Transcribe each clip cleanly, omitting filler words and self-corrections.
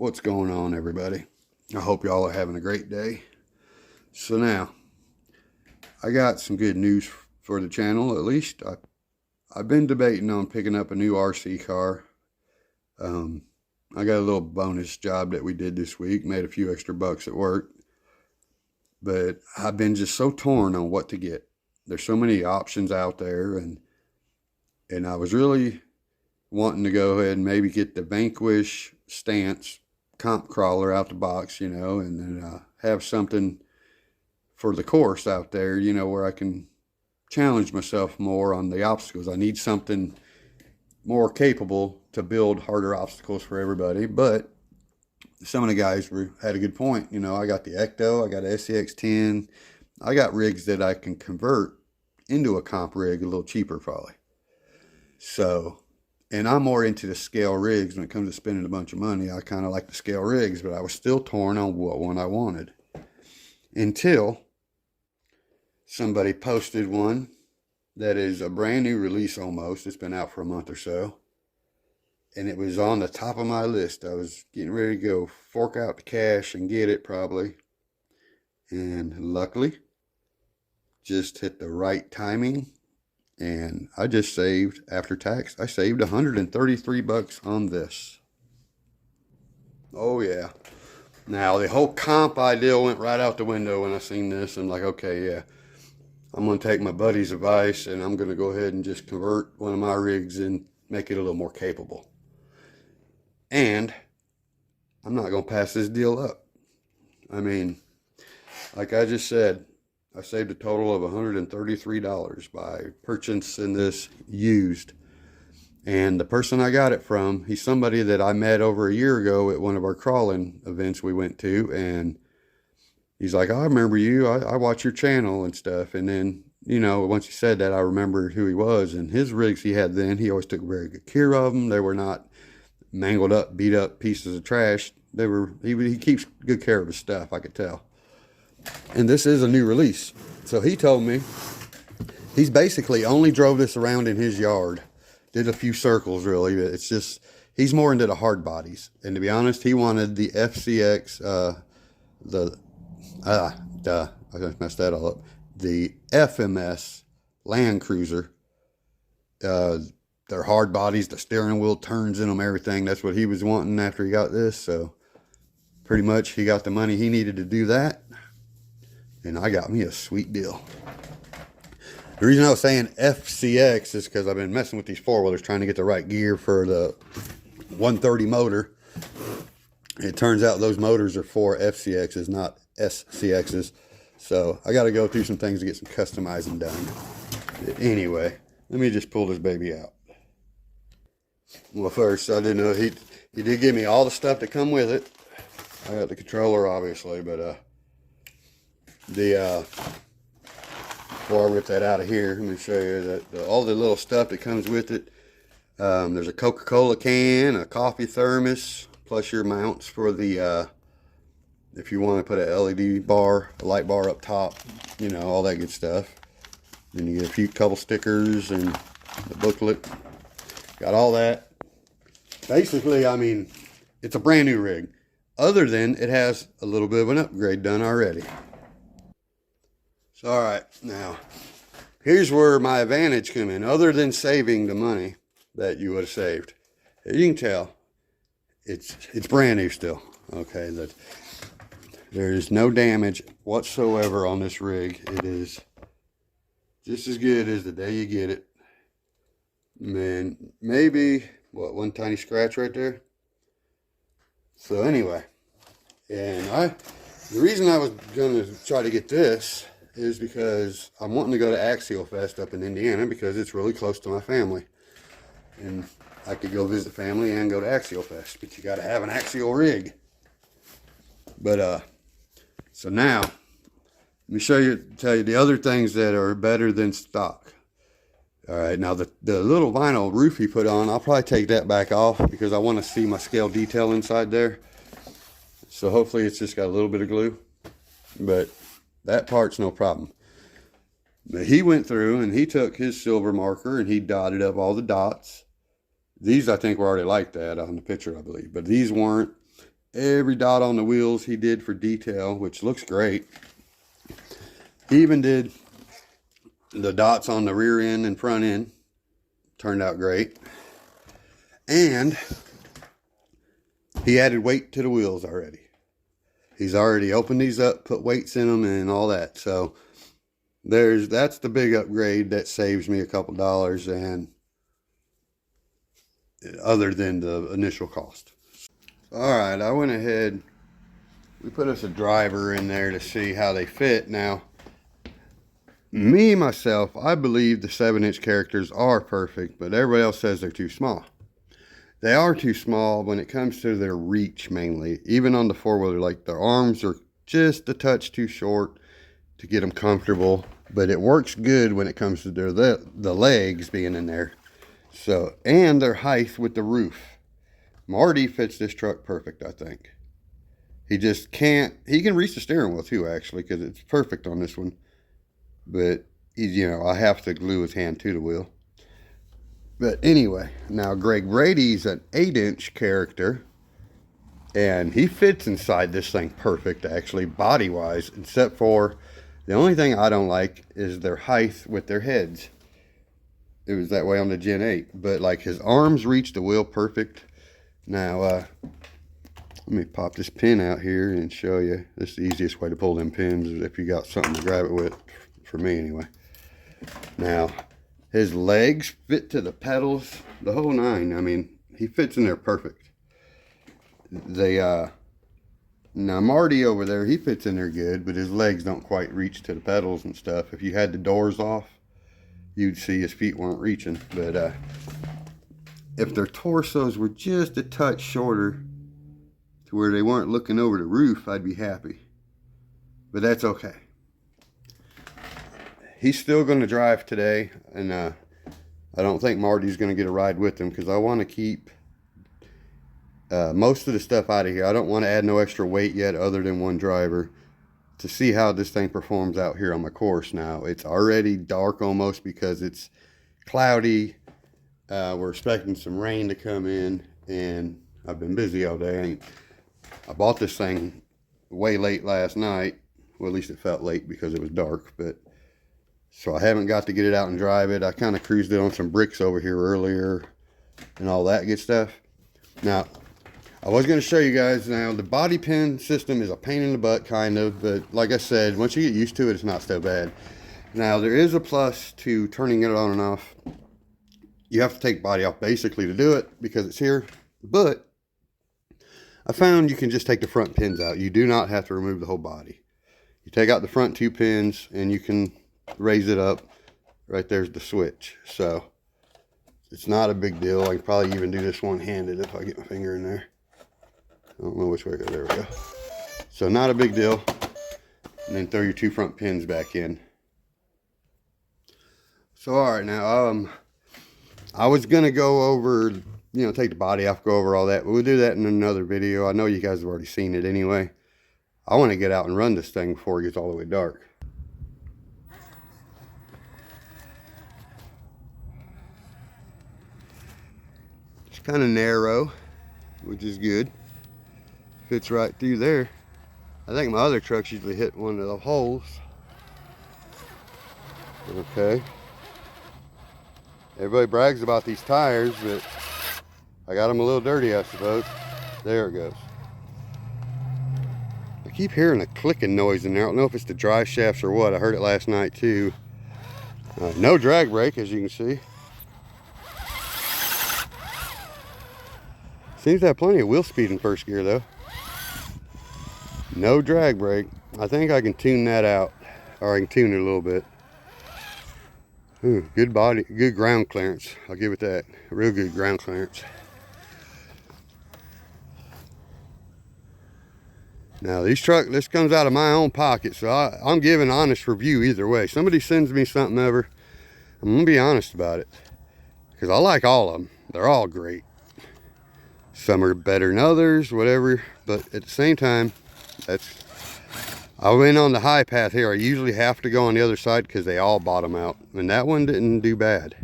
What's going on, everybody? I hope y'all are having a great day. So now, I got some good news for the channel. At least I've been debating on picking up a new RC car. I got a little bonus job that we did this week, made a few extra bucks at work. But I've been just so torn on what to get. There's so many options out there, and I was really wanting to go ahead and maybe get the Vanquish Stance comp crawler out the box, and then have something for the course out there, where I can challenge myself more on the obstacles. I need something more capable to build harder obstacles for everybody. But some of the guys had a good point. I got the Ecto, I got an SCX-10. I got rigs that I can convert into a comp rig a little cheaper probably. So, and I'm more into the scale rigs when it comes to spending a bunch of money. I kind of like the scale rigs, but I was still torn on what one I wanted. Until somebody posted one that is a brand new release almost. It's been out for a month or so. And it was on the top of my list. I was getting ready to go fork out the cash and get it probably. And luckily, just hit the right timing. And I just saved, after tax, I saved 133 bucks on this. Oh yeah. Now the whole comp idea went right out the window when I seen this. I'm like, okay, yeah. I'm going to take my buddy's advice and I'm going to go ahead and just convert one of my rigs and make it a little more capable. And I'm not going to pass this deal up. I mean, like I just said, I saved a total of $133 by purchasing this used. And the person I got it from, he's somebody that I met over a year ago at one of our crawling events we went to. And he's like, I remember you. I watch your channel and stuff. And then, once he said that, I remembered who he was. And his rigs he had then, he always took very good care of them. They were not mangled up, beat up pieces of trash. He keeps good care of his stuff, I could tell. And this is a new release. So he told me he's basically only drove this around in his yard. Did a few circles, really. It's just, he's more into the hard bodies. And to be honest, he wanted the FCX, I just messed that all up. The FMS Land Cruiser. They're hard bodies. The steering wheel turns in them, everything. That's what he was wanting after he got this. So pretty much he got the money he needed to do that. And I got me a sweet deal. The reason I was saying FCX is because I've been messing with these four-wheelers trying to get the right gear for the 130 motor. It turns out those motors are for FCXs, not SCXs. So I got to go through some things to get some customizing done. Anyway, let me just pull this baby out. Well, first, I didn't know he did give me all the stuff that come with it. I got the controller, obviously, but before I rip that out of here, let me show you that all the little stuff that comes with it. There's a Coca-Cola can, a coffee thermos, plus your mounts for the if you want to put a LED bar, a light bar up top, all that good stuff. Then you get a couple stickers and the booklet. Got all that. Basically, I mean, it's a brand new rig. Other than it has a little bit of an upgrade done already. So, all right, now, here's where my advantage come in. Other than saving the money that you would have saved. As you can tell, it's brand new still. Okay, there is no damage whatsoever on this rig. It is just as good as the day you get it. Man, maybe, one tiny scratch right there? So anyway, and the reason I was going to try to get this is because I'm wanting to go to Axial Fest up in Indiana because it's really close to my family. And I could go visit family and go to Axial Fest, but you got to have an axial rig. But, so now, let me tell you the other things that are better than stock. All right, now the little vinyl roof he put on, I'll probably take that back off because I want to see my scale detail inside there. So hopefully it's just got a little bit of glue, but that part's no problem. But he went through and he took his silver marker and he dotted up all the dots. These I think were already like that on the picture, I believe, but these weren't. every dot on the wheels he did for detail, which looks great. He even did the dots on the rear end and front end. Turned out great. And he added weight to the wheels already. He's already opened these up, put weights in them and all that. So that's the big upgrade that saves me a couple dollars, and other than the initial cost. All right, I went ahead, we put us a driver in there to see how they fit. Now, myself, I believe the 7-inch characters are perfect, but everybody else says they're too small. They are too small when it comes to their reach mainly. Even on the 4-wheeler, like their arms are just a touch too short to get them comfortable. But it works good when it comes to the legs being in there. So, and their height with the roof. Marty fits this truck perfect, I think. He just can't, he can reach the steering wheel too, actually, because it's perfect on this one. But, I have to glue his hand to the wheel. But anyway, now Greg Brady's an 8-inch character, and he fits inside this thing perfect, actually, body-wise, except for the only thing I don't like is their height with their heads. It was that way on the Gen 8, but like his arms reach the wheel perfect. Now, let me pop this pin out here and show you. This is the easiest way to pull them pins, is if you got something to grab it with, for me anyway. Now, his legs fit to the pedals, the whole nine. I mean, he fits in there perfect. Now Marty over there, he fits in there good, but his legs don't quite reach to the pedals and stuff. If you had the doors off, you'd see his feet weren't reaching. But if their torsos were just a touch shorter to where they weren't looking over the roof, I'd be happy. But that's okay. He's still going to drive today, and I don't think Marty's going to get a ride with him because I want to keep most of the stuff out of here. I don't want to add no extra weight yet other than one driver to see how this thing performs out here on my course. Now, it's already dark almost because it's cloudy. We're expecting some rain to come in, and I've been busy all day. I bought this thing way late last night. Well, at least it felt late because it was dark, but so I haven't got to get it out and drive it. I kind of cruised it on some bricks over here earlier and all that good stuff. Now, I was going to show you guys, now the body pin system is a pain in the butt kind of, but like I said, once you get used to it, it's not so bad. Now, there is a plus to turning it on and off. You have to take body off basically to do it because it's here, but I found you can just take the front pins out. You do not have to remove the whole body. You take out the front 2 pins and you can raise it up. Right there's the switch. So it's not a big deal. I can probably even do this one-handed if I get my finger in there. I don't know which way. There we go. So not a big deal. And then throw your 2 front pins back in. So all right, now I was gonna go over, take the body off, go over all that, but we'll do that in another video. I know you guys have already seen it anyway. I want to get out and run this thing before it gets all the way dark. It's kind of narrow, which is good. Fits right through there. I think my other trucks usually hit one of the holes. Okay. Everybody brags about these tires, but I got them a little dirty, I suppose. There it goes. I keep hearing a clicking noise in there. I don't know if it's the drive shafts or what. I heard it last night too. No drag brake, as you can see. Seems to have plenty of wheel speed in first gear though. No drag brake. I think I can tune that out, or I can tune it a little bit. Ooh, good body, good ground clearance. I'll give it that. Real good ground clearance. Now this comes out of my own pocket, so I'm giving an honest review either way. Somebody sends me something ever, I'm gonna be honest about it, because I like all of them. They're all great. Some are better than others, whatever. But at the same time, I went on the high path here. I usually have to go on the other side because they all bottom out, and that one didn't do bad.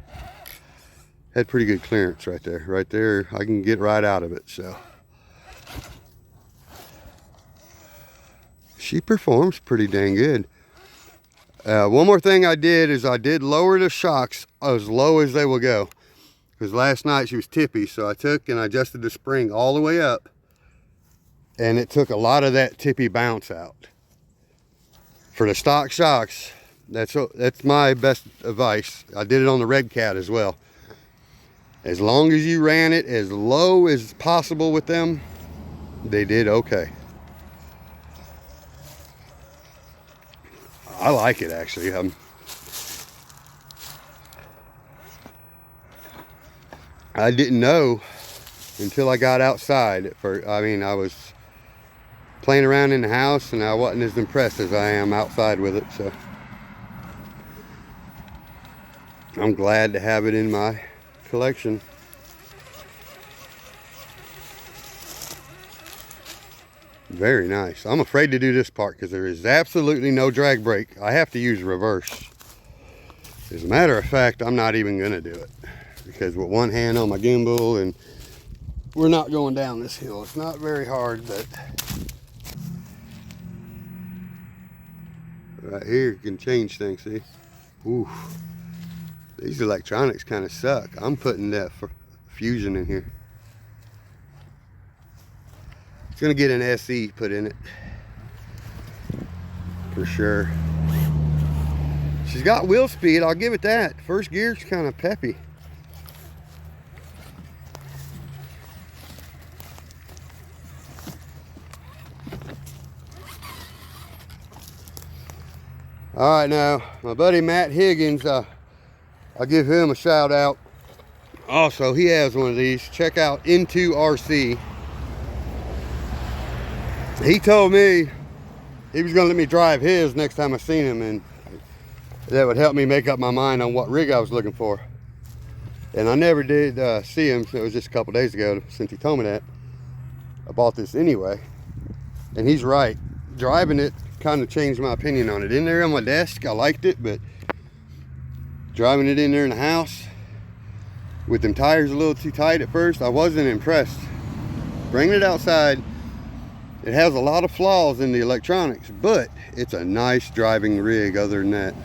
Had pretty good clearance right there. Right there, I can get right out of it. So. she performs pretty dang good. One more thing I did is I did lower the shocks as low as they will go. Because last night she was tippy, so I took and I adjusted the spring all the way up. And it took a lot of that tippy bounce out. For the stock shocks, that's my best advice. I did it on the Red Cat as well. As long as you ran it as low as possible with them, they did okay. I like it actually. I didn't know until I got outside at first. I mean, I was playing around in the house and I wasn't as impressed as I am outside with it, so I'm glad to have it in my collection. Very nice. I'm afraid to do this part because there is absolutely no drag brake. I have to use reverse. As a matter of fact, I'm not even gonna do it because with one hand on my gimbal, and we're not going down this hill. It's not very hard, but right here you can change things, see? Ooh, these electronics kind of suck. I'm putting that Fusion in here. It's gonna get an SE put in it for sure. She's got wheel speed, I'll give it that. First gear's kind of peppy. All right, now my buddy Matt Higgins, I'll give him a shout out. Also, he has one of these. Check out Into RC. He told me he was gonna let me drive his next time I seen him, and that would help me make up my mind on what rig I was looking for. And I never did see him, so it was just a couple days ago since he told me that. I bought this anyway, and he's right. Driving it kind of changed my opinion on it. In there on my desk, I liked it, but driving it in there in the house with them tires a little too tight at first, I wasn't impressed. Bringing it outside, it has a lot of flaws in the electronics, but it's a nice driving rig other than that.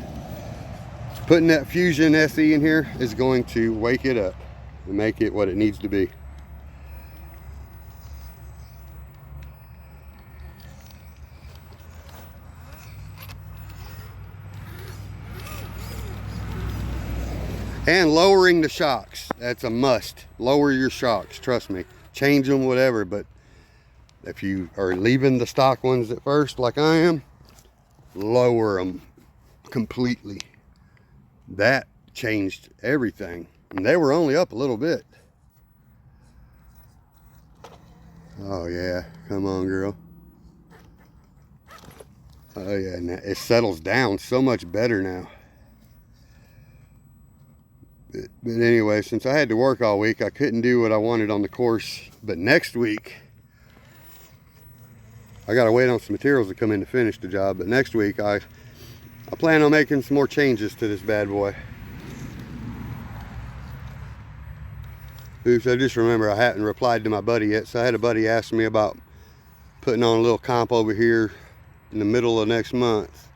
Putting that Fusion SE in here is going to wake it up and make it what it needs to be. And lowering the shocks, that's a must. Lower your shocks, trust me. Change them, whatever, but if you are leaving the stock ones at first, like I am, lower them completely. That changed everything. And they were only up a little bit. Oh yeah, come on girl. Oh yeah, now it settles down so much better now. But anyway, since I had to work all week, I couldn't do what I wanted on the course. But next week, I gotta wait on some materials to come in to finish the job. But next week, I plan on making some more changes to this bad boy. Oops, I just remember I hadn't replied to my buddy yet. So I had a buddy ask me about putting on a little comp over here in the middle of next month.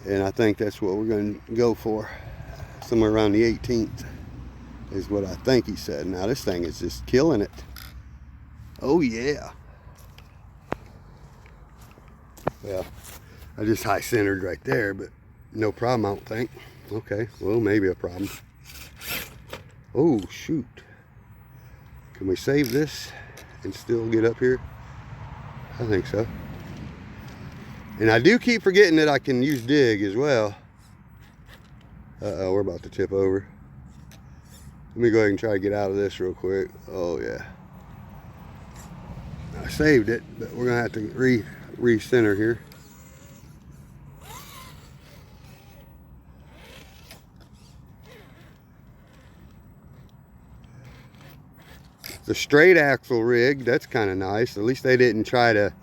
And I think that's what we're gonna go for. Somewhere around the 18th is what I think he said. Now this thing is just killing it. Oh yeah. Well, I just high centered right there, but no problem, I don't think. Okay, well, maybe a problem. Oh shoot. Can we save this and still get up here? I think so. And I do keep forgetting that I can use dig as well. Uh-oh, we're about to tip over. Let me go ahead and try to get out of this real quick. Oh yeah. I saved it, but we're gonna have to re-center here. The straight axle rig, that's kind of nice. At least they didn't try to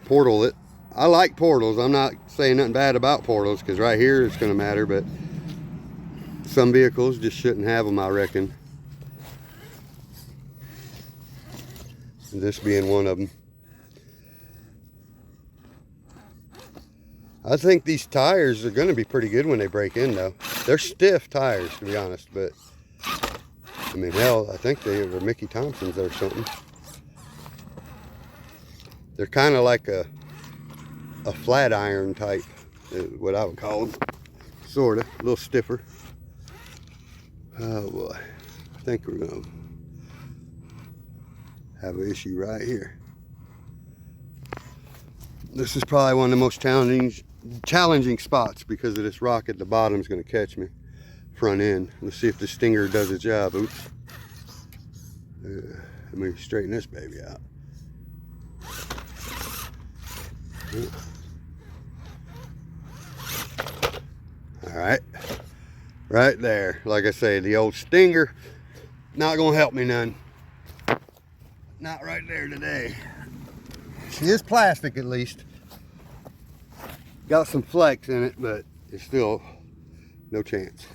portal it. I like portals. I'm not saying nothing bad about portals because right here it's going to matter, but some vehicles just shouldn't have them, I reckon. This being one of them. I think these tires are going to be pretty good when they break in, though. They're stiff tires, to be honest, but I mean, hell, I think they were Mickey Thompson's or something. They're kind of like a flat iron type, what I would call them. Sort of, a little stiffer. Oh boy, I think we're going to have an issue right here. This is probably one of the most challenging spots because of this rock at the bottom is going to catch me front end. Let's see if the stinger does its job. Oops. Let me straighten this baby out. All right, right there. Like I say, the old stinger not gonna help me none. Not right there today. She is plastic at least. Got some flex in it, but it's still no chance.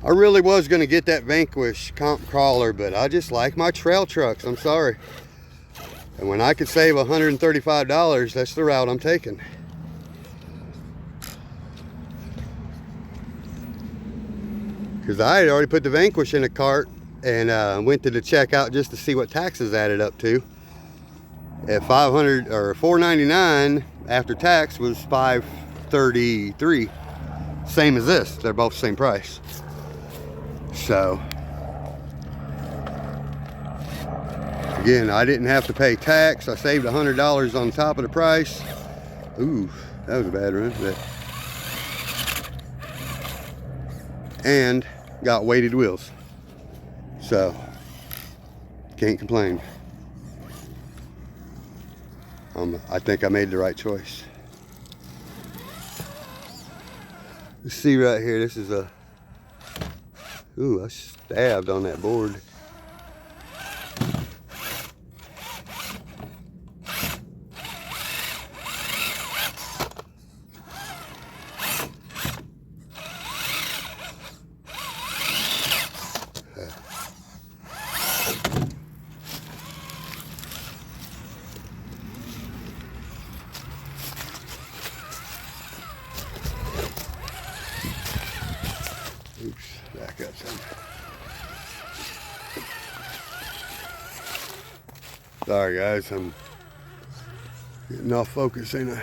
I really was going to get that Vanquish comp crawler, but I just like my trail trucks. I'm sorry. And when I could save $135, that's the route I'm taking. Because I had already put the Vanquish in a cart and went to the checkout just to see what taxes added up to. At $500 or $499 after tax was $533. Same as this. They're both the same price. So again, I didn't have to pay tax. I saved $100 on top of the price. Ooh, that was a bad run. And got weighted wheels. So can't complain. I think I made the right choice. Let's see right here. This is a ooh, I stabbed on that board. Oops, back up some. Sorry guys, I'm getting off focus, ain't I?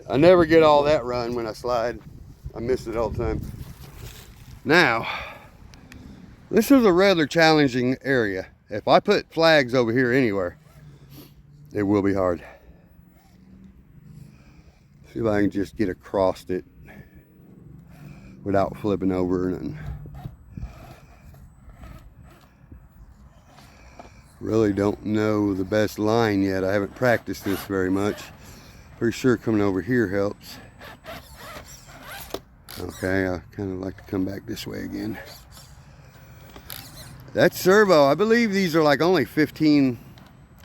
I never get all that run when I slide. I miss it all the time. Now, this is a rather challenging area. If I put flags over here anywhere, it will be hard. See if I can just get across it without flipping over and really don't know the best line yet. I haven't practiced this very much. Pretty sure coming over here helps. Okay, I kind of like to come back this way again. That's servo. I believe these are like only 15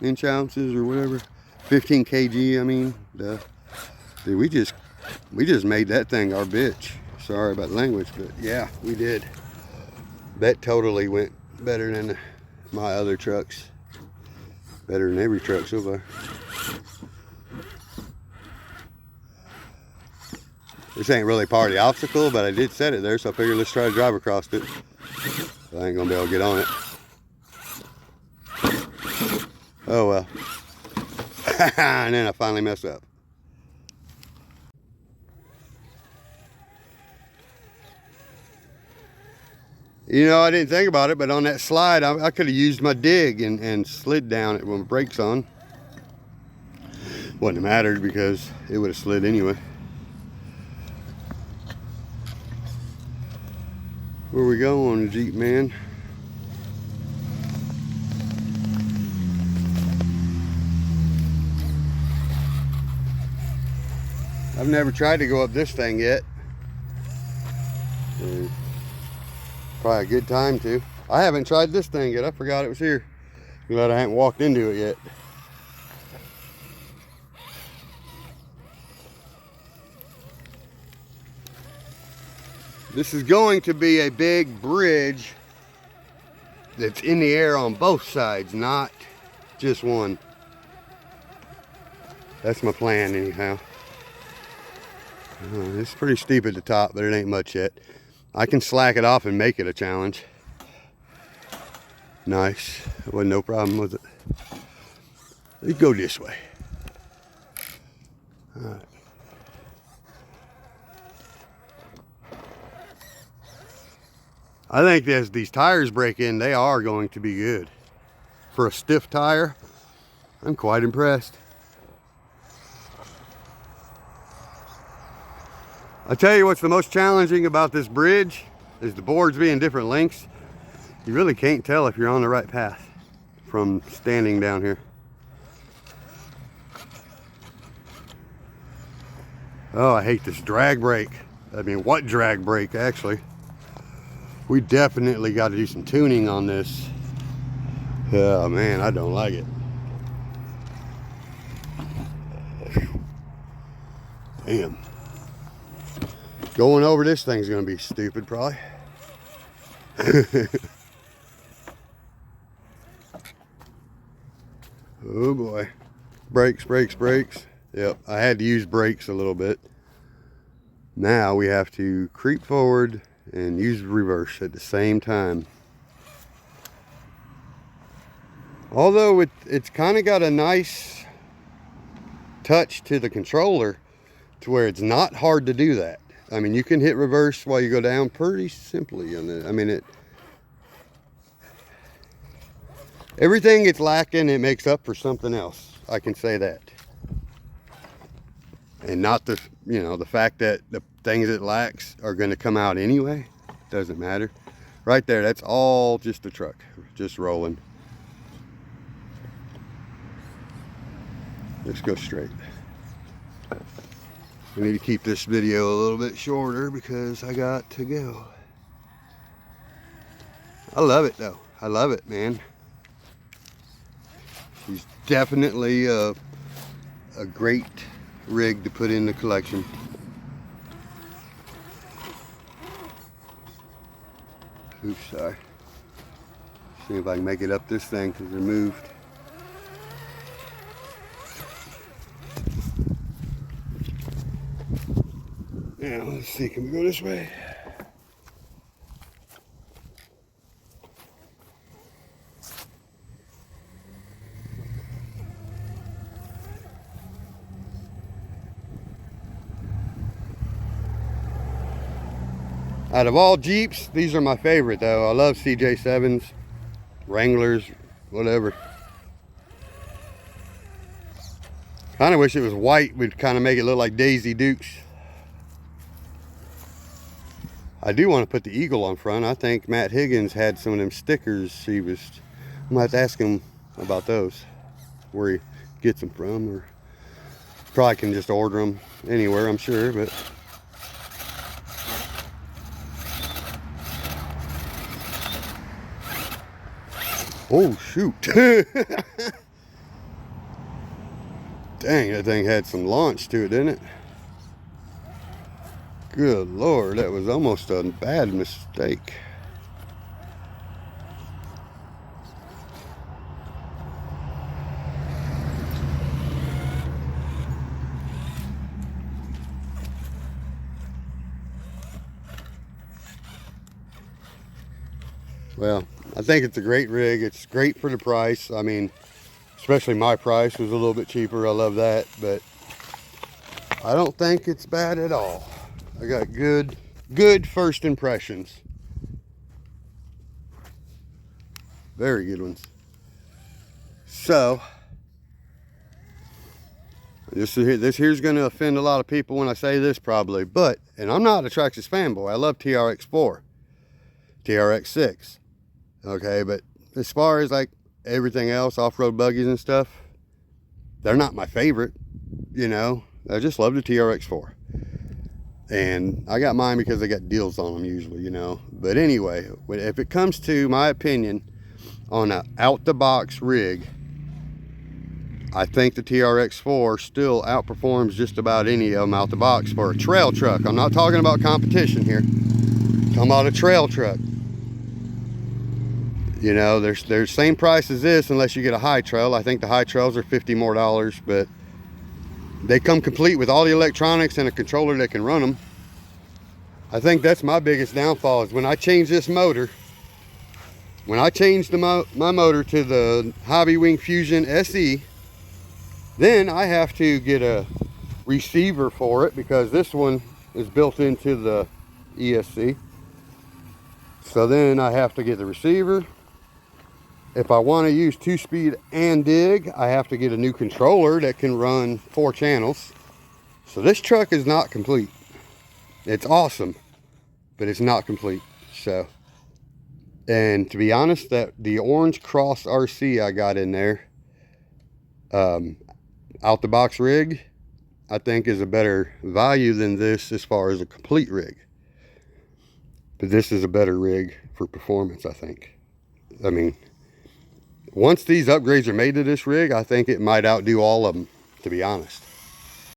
inch ounces or whatever. 15 kg, I mean. Duh. Dude, we just made that thing our bitch. Sorry about the language, but yeah, we did. That totally went better than my other trucks. Better than every truck so far. This ain't really part of the obstacle, but I did set it there, so I figured let's try to drive across it. I ain't gonna be able to get on it. Oh well. And then I finally messed up. You know, I didn't think about it, but on that slide, I could have used my dig and slid down it with my brakes on. Wouldn't have mattered because it would have slid anyway. Where we going, Jeep man? I've never tried to go up this thing yet. Probably a good time to. I haven't tried this thing yet. I forgot it was here. Glad I haven't walked into it yet. This is going to be a big bridge that's in the air on both sides, not just one. That's my plan anyhow. It's pretty steep at the top, but it ain't much yet. I can slack it off and make it a challenge. Nice. There wasn't no problem with it. Let's go this way. All right. I think as these tires break in, they are going to be good. For a stiff tire, I'm quite impressed. I tell you what's the most challenging about this bridge is the boards being different lengths. You really can't tell if you're on the right path from standing down here. Oh, I hate this drag brake. I mean, what drag brake actually? We definitely got to do some tuning on this. Oh man, I don't like it. Damn. Going over this thing's gonna be stupid probably. Oh boy. Brakes, brakes, brakes. Yep, I had to use brakes a little bit. Now we have to creep forward and use reverse at the same time. Although it's kind of got a nice touch to the controller to where it's not hard to do that. I mean, you can hit reverse while you go down pretty simply on it. I mean, everything it's lacking, it makes up for something else. I can say that. And not the, you know, the fact that the things it lacks are going to come out anyway. Doesn't matter. Right there, that's all just the truck, just rolling. Let's go straight. I need to keep this video a little bit shorter because I got to go. I love it though. I love it, man. She's definitely a great rig to put in the collection. Oops, sorry. See if I can make it up this thing because they're moved. Now, let's see, can we go this way? Out of all Jeeps, these are my favorite though. I love CJ7s, Wranglers, whatever. Kind of wish it was white, would kind of make it look like Daisy Dukes. I do want to put the eagle on front. I think Matt Higgins had some of them stickers. I'm gonna have to ask him about those, where he gets them from, or probably can just order them anywhere, I'm sure, but. Oh shoot. Dang, that thing had some launch to it, didn't it? Good Lord, that was almost a bad mistake. Well, I think it's a great rig. It's great for the price. I mean, especially my price was a little bit cheaper. I love that, but I don't think it's bad at all. I got good first impressions. Very good ones. So, this here's going to offend a lot of people when I say this probably, but, and I'm not a Traxxas fanboy. I love TRX4, TRX6. Okay, but as far as like everything else, off-road buggies and stuff, they're not my favorite, you know. I just love the TRX4. And I got mine because they got deals on them usually, you know. But anyway, if it comes to my opinion on an out-the-box rig, I think the TRX4 still outperforms just about any of them out the box for a trail truck. I'm not talking about competition here. talking about a trail truck. You know, there's same price as this unless you get a high trail. I think the high trails are $50 more, but they come complete with all the electronics and a controller that can run them. I think that's my biggest downfall is when I change this motor. When I changed my motor to the Hobbywing Fusion SE, then I have to get a receiver for it because this one is built into the ESC. So then I have to get the receiver. If I want to use 2-speed and dig, I have to get a new controller that can run 4 channels. So this truck is not complete. It's awesome, but it's not complete. So, and to be honest, that the Orange Cross RC I got in there, out the box rig, I think is a better value than this as far as a complete rig. But this is a better rig for performance, I think. I mean, once these upgrades are made to this rig, I think it might outdo all of them, to be honest.